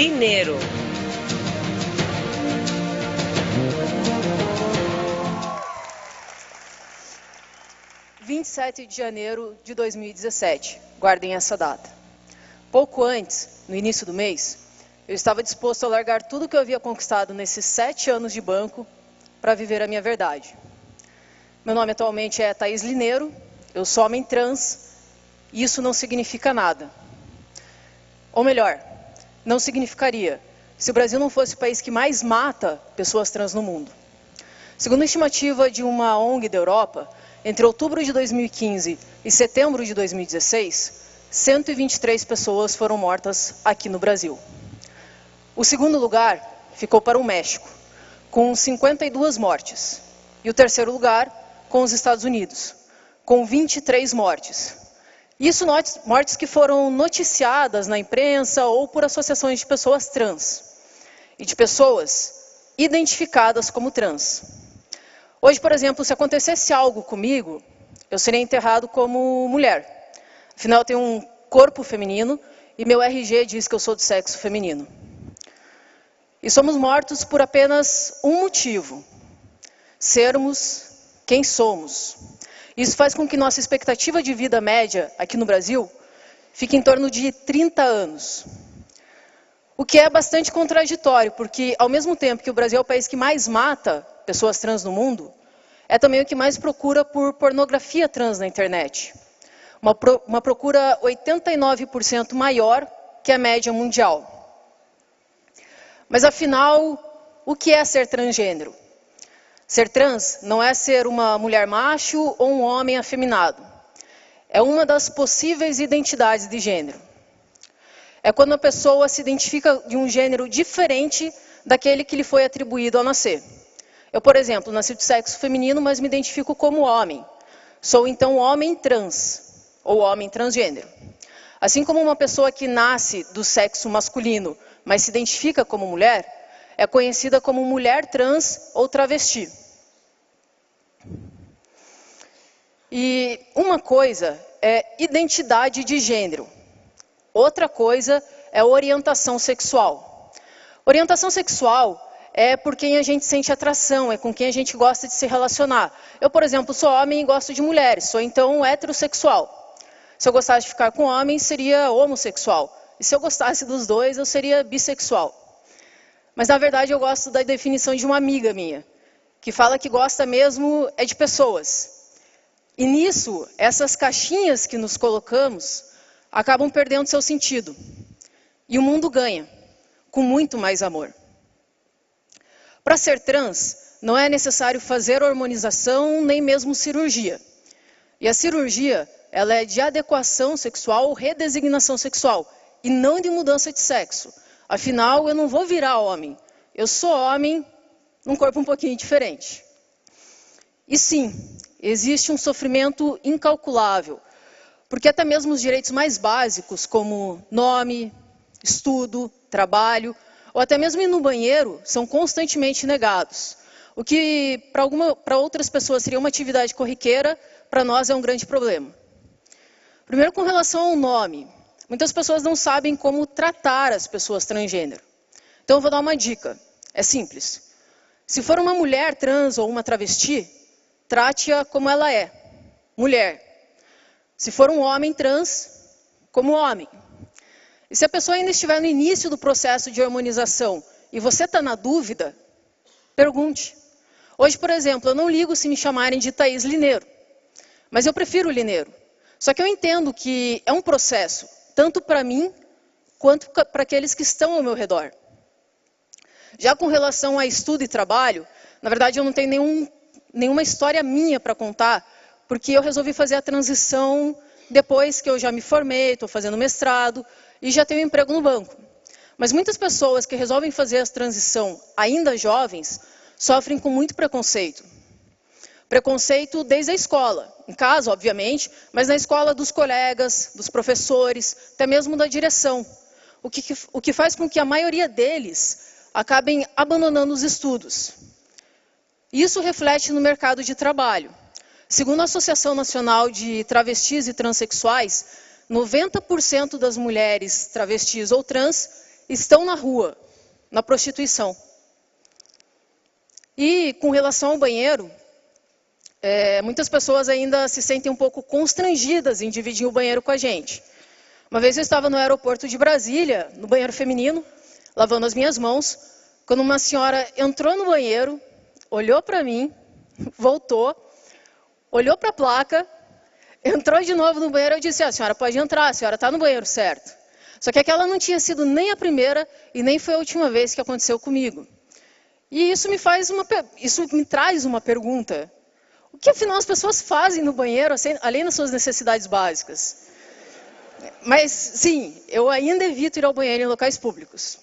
Lineiro. – 27 de janeiro de 2017. Guardem essa data. Pouco antes, no início do mês, eu estava disposto a largar tudo que eu havia conquistado nesses 7 anos de banco para viver a minha verdade. Meu nome atualmente é Thaís Lineiro, eu sou homem trans e isso não significa nada. Ou melhor, não significaria se o Brasil não fosse o país que mais mata pessoas trans no mundo. Segundo a estimativa de uma ONG da Europa, entre outubro de 2015 e setembro de 2016, 123 pessoas foram mortas aqui no Brasil. O segundo lugar ficou para o México, com 52 mortes. E o terceiro lugar com os Estados Unidos, com 23 mortes. Isso mortes que foram noticiadas na imprensa ou por associações de pessoas trans. E de pessoas identificadas como trans. Hoje, por exemplo, se acontecesse algo comigo, eu seria enterrado como mulher. Afinal, eu tenho um corpo feminino e meu RG diz que eu sou do sexo feminino. E somos mortos por apenas um motivo: sermos quem somos. Isso faz com que nossa expectativa de vida média aqui no Brasil fique em torno de 30 anos. O que é bastante contraditório, porque ao mesmo tempo que o Brasil é o país que mais mata pessoas trans no mundo, é também o que mais procura por pornografia trans na internet. Uma procura 89% maior que a média mundial. Mas afinal, o que é ser transgênero? Ser trans não é ser uma mulher macho ou um homem afeminado. É uma das possíveis identidades de gênero. É quando a pessoa se identifica de um gênero diferente daquele que lhe foi atribuído ao nascer. Eu, por exemplo, nasci do sexo feminino, mas me identifico como homem. Sou então homem trans, ou homem transgênero. Assim como uma pessoa que nasce do sexo masculino, mas se identifica como mulher, é conhecida como mulher trans ou travesti. E uma coisa é identidade de gênero. Outra coisa é orientação sexual. Orientação sexual é por quem a gente sente atração, é com quem a gente gosta de se relacionar. Eu, por exemplo, sou homem e gosto de mulheres, sou então heterossexual. Se eu gostasse de ficar com homens, seria homossexual. E se eu gostasse dos dois, eu seria bissexual. Mas na verdade eu gosto da definição de uma amiga minha, que fala que gosta mesmo é de pessoas. E nisso, essas caixinhas que nos colocamos acabam perdendo seu sentido. E o mundo ganha, com muito mais amor. Para ser trans, não é necessário fazer hormonização, nem mesmo cirurgia. E a cirurgia, ela é de adequação sexual ou redesignação sexual, e não de mudança de sexo. Afinal, eu não vou virar homem. Eu sou homem num corpo um pouquinho diferente. E sim, existe um sofrimento incalculável, porque até mesmo os direitos mais básicos, como nome, estudo, trabalho, ou até mesmo ir no banheiro, são constantemente negados. O que para outras pessoas seria uma atividade corriqueira, para nós é um grande problema. Primeiro, com relação ao nome. Muitas pessoas não sabem como tratar as pessoas transgênero. Então eu vou dar uma dica. É simples. Se for uma mulher trans ou uma travesti, trate-a como ela é, mulher. Se for um homem trans, como homem. E se a pessoa ainda estiver no início do processo de hormonização e você está na dúvida, pergunte. Hoje, por exemplo, eu não ligo se me chamarem de Thaís Lineiro, mas eu prefiro Lineiro. Só que eu entendo que é um processo, tanto para mim, quanto para aqueles que estão ao meu redor. Já com relação a estudo e trabalho, na verdade eu não tenho nenhuma história minha para contar, porque eu resolvi fazer a transição depois que eu já me formei, estou fazendo mestrado e já tenho um emprego no banco. Mas muitas pessoas que resolvem fazer a transição ainda jovens, sofrem com muito preconceito. Preconceito desde a escola, em casa, obviamente, mas na escola dos colegas, dos professores, até mesmo da direção. O que faz com que a maioria deles acabem abandonando os estudos. Isso reflete no mercado de trabalho. Segundo a Associação Nacional de Travestis e Transsexuais, 90% das mulheres travestis ou trans estão na rua, na prostituição. E com relação ao banheiro, muitas pessoas ainda se sentem um pouco constrangidas em dividir o banheiro com a gente. Uma vez eu estava no aeroporto de Brasília, no banheiro feminino, lavando as minhas mãos, quando uma senhora entrou no banheiro, olhou para mim, voltou, olhou para a placa, entrou de novo no banheiro e eu disse, a senhora pode entrar, a senhora está no banheiro certo. Só que aquela não tinha sido nem a primeira e nem foi a última vez que aconteceu comigo. E isso me traz uma pergunta. O que afinal as pessoas fazem no banheiro, além das suas necessidades básicas? Mas sim, eu ainda evito ir ao banheiro em locais públicos.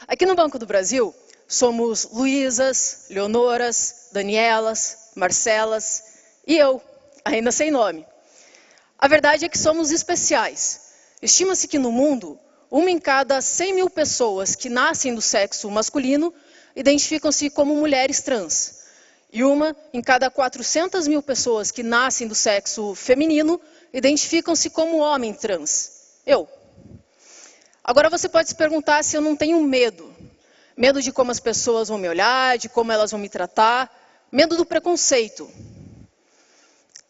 Aqui no Banco do Brasil, somos Luísas, Leonoras, Danielas, Marcelas e eu, ainda sem nome. A verdade é que somos especiais. Estima-se que no mundo, 1 em cada 100 mil pessoas que nascem do sexo masculino identificam-se como mulheres trans. E 1 em cada 400 mil pessoas que nascem do sexo feminino identificam-se como homem trans. Eu. Agora você pode se perguntar se eu não tenho medo. Medo de como as pessoas vão me olhar, de como elas vão me tratar. Medo do preconceito.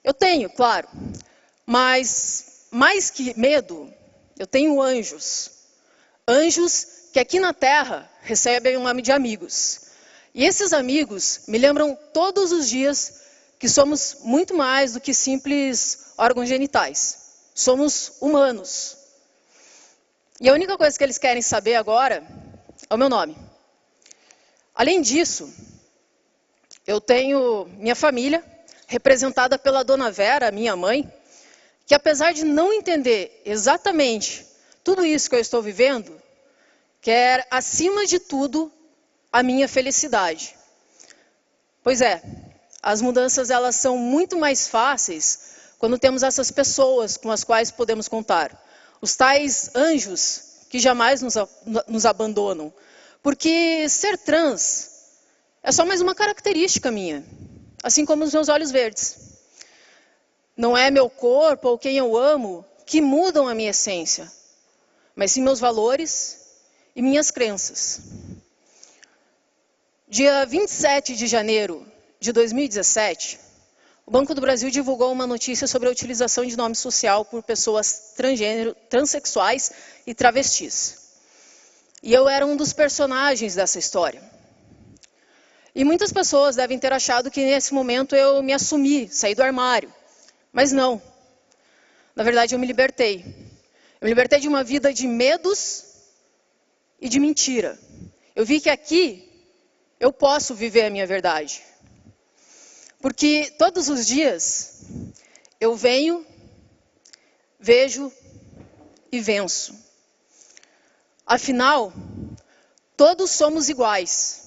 Eu tenho, claro. Mas, mais que medo, eu tenho anjos. Anjos que aqui na Terra recebem o nome de amigos. E esses amigos me lembram todos os dias que somos muito mais do que simples órgãos genitais. Somos humanos. E a única coisa que eles querem saber agora é o meu nome. Além disso, eu tenho minha família, representada pela Dona Vera, minha mãe, que apesar de não entender exatamente tudo isso que eu estou vivendo, quer, acima de tudo, a minha felicidade. Pois é, as mudanças elas são muito mais fáceis quando temos essas pessoas com as quais podemos contar. Os tais anjos que jamais nos abandonam. Porque ser trans é só mais uma característica minha, assim como os meus olhos verdes. Não é meu corpo ou quem eu amo que mudam a minha essência, mas sim meus valores e minhas crenças. Dia 27 de janeiro de 2017, o Banco do Brasil divulgou uma notícia sobre a utilização de nome social por pessoas transgênero, transexuais e travestis. E eu era um dos personagens dessa história. E muitas pessoas devem ter achado que nesse momento eu me assumi, saí do armário. Mas não. Na verdade, eu me libertei. Eu me libertei de uma vida de medos e de mentira. Eu vi que aqui eu posso viver a minha verdade. Porque todos os dias eu venho, vejo e venço. Afinal, todos somos iguais.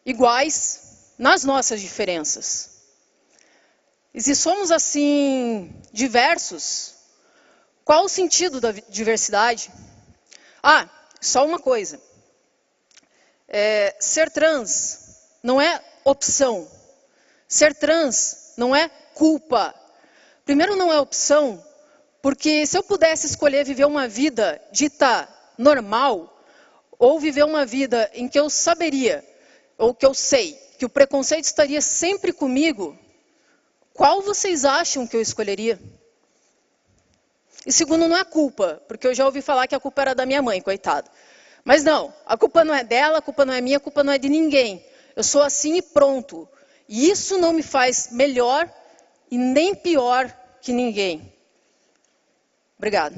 Iguais nas nossas diferenças. E se somos assim diversos, qual o sentido da diversidade? Ah, só uma coisa. Ser trans não é opção. Ser trans não é culpa. Primeiro, não é opção, porque se eu pudesse escolher viver uma vida dita normal, ou viver uma vida em que eu saberia, ou que eu sei, que o preconceito estaria sempre comigo, qual vocês acham que eu escolheria? E segundo, não é culpa, porque eu já ouvi falar que a culpa era da minha mãe, coitada. Mas não, a culpa não é dela, a culpa não é minha, a culpa não é de ninguém. Eu sou assim e pronto. E isso não me faz melhor e nem pior que ninguém. Obrigada.